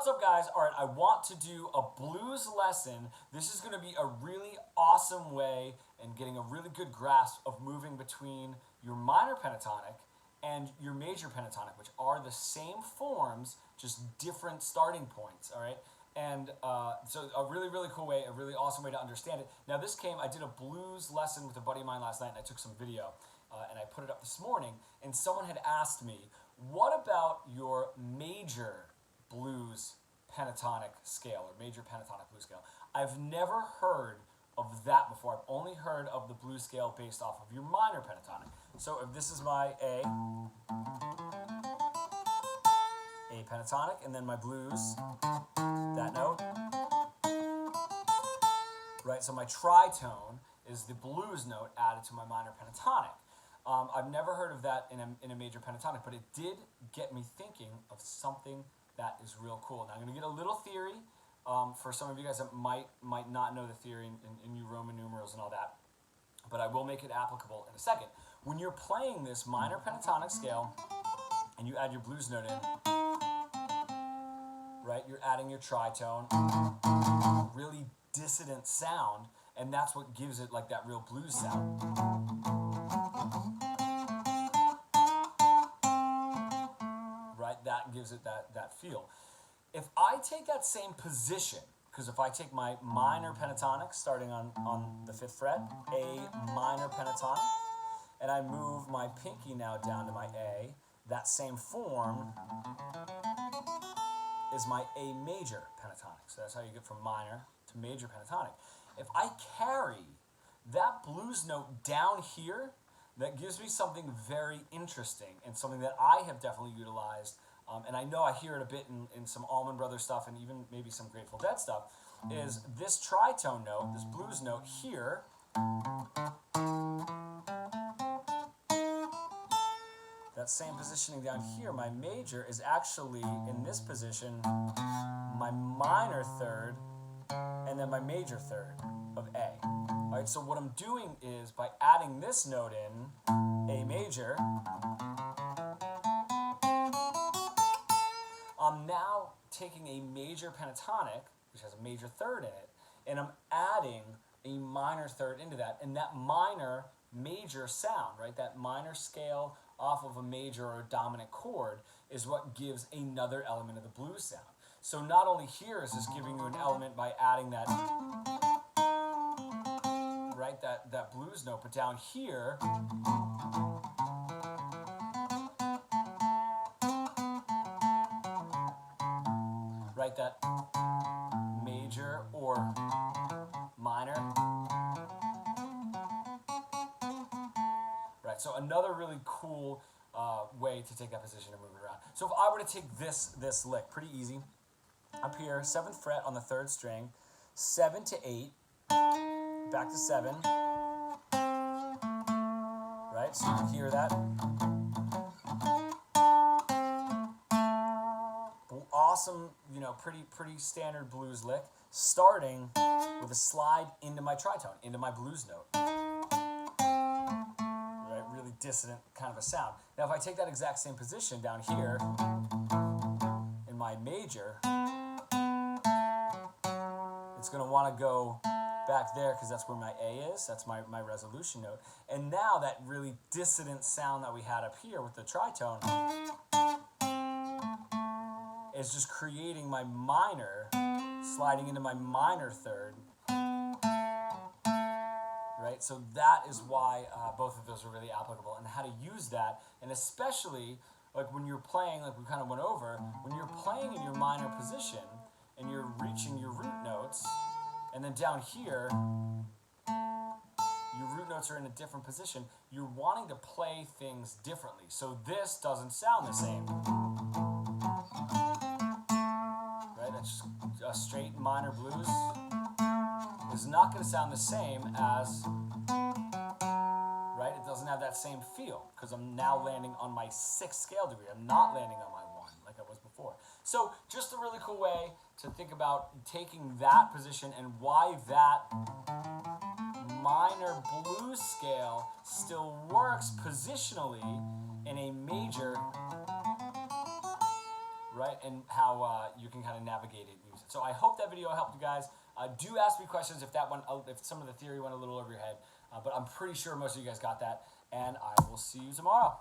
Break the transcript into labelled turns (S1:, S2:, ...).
S1: What's up, guys? All right, I want to do a blues lesson. This is going to be a really awesome way and getting a really good grasp of moving between your minor pentatonic and your major pentatonic, which are the same forms, just different starting points, all right? And so a really, really cool way, a really awesome way to understand it. Now I did a blues lesson with a buddy of mine last night, and I took some video, and I put it up this morning, and someone had asked me, what about your major blues pentatonic scale, or major pentatonic blues scale? I've never heard of that before. I've only heard of the blues scale based off of your minor pentatonic. So if this is my A pentatonic, and then my blues, that note, right? So my tritone is the blues note added to my minor pentatonic. I've never heard of that in a major pentatonic, but it did get me thinking of something that is real cool. Now I'm going to get a little theory for some of you guys that might not know the theory in new Roman numerals and all that, but I will make it applicable in a second. When you're playing this minor pentatonic scale and you add your blues note in, right, you're adding your tritone, really dissonant sound, and that's what gives it like that real blues sound. Right, that gives it that feel. If I take that same position, because if I take my minor pentatonic starting on the 5th fret, A minor pentatonic, and I move my pinky now down to my A, that same form is my A major pentatonic. So that's how you get from minor to major pentatonic. If I carry that blues note down here, that gives me something very interesting and something that I have definitely utilized, and I know I hear it a bit in some Allman Brothers stuff and even maybe some Grateful Dead stuff, is this tritone note, this blues note here, that same positioning down here, my major is actually in this position, my minor third, and then my major third of A. All right, so what I'm doing is by adding this note in, A major, I'm now taking a major pentatonic, which has a major third in it, and I'm adding a minor third into that, and that minor major sound, right, that minor scale off of a major or a dominant chord is what gives another element of the blues sound. So not only here is this giving you an element by adding that, right, that blues note, but down here, right, that major or minor. Right, so another really cool way to take that position and move it around. So if I were to take this lick, pretty easy, up here, 7th fret on the 3rd string, 7 to 8, back to 7, right, so you can hear that. Awesome, you know, pretty standard blues lick, starting with a slide into my tritone, into my blues note. Right, really dissonant kind of a sound. Now if I take that exact same position down here in my major, it's going to want to go back there because that's where my A is, that's my resolution note. And now that really dissonant sound that we had up here with the tritone is just creating my minor, sliding into my minor third, right? So that is why both of those are really applicable, and how to use that, and especially like when you're playing, like we kind of went over, when you're playing in your minor position and you're reaching your root notes, and then down here, your root notes are in a different position, you're wanting to play things differently. So this doesn't sound the same. Right, that's just a straight minor blues is not going to sound the same as, right, it doesn't have that same feel because I'm now landing on my 6th scale degree. I'm not landing on my 1 like I was before. So just a really cool way to think about taking that position and why that minor blues scale still works positionally in a major, right? And how you can kind of navigate it and use it. So I hope that video helped you guys. Do ask me questions if if some of the theory went a little over your head, but I'm pretty sure most of you guys got that. And I will see you tomorrow.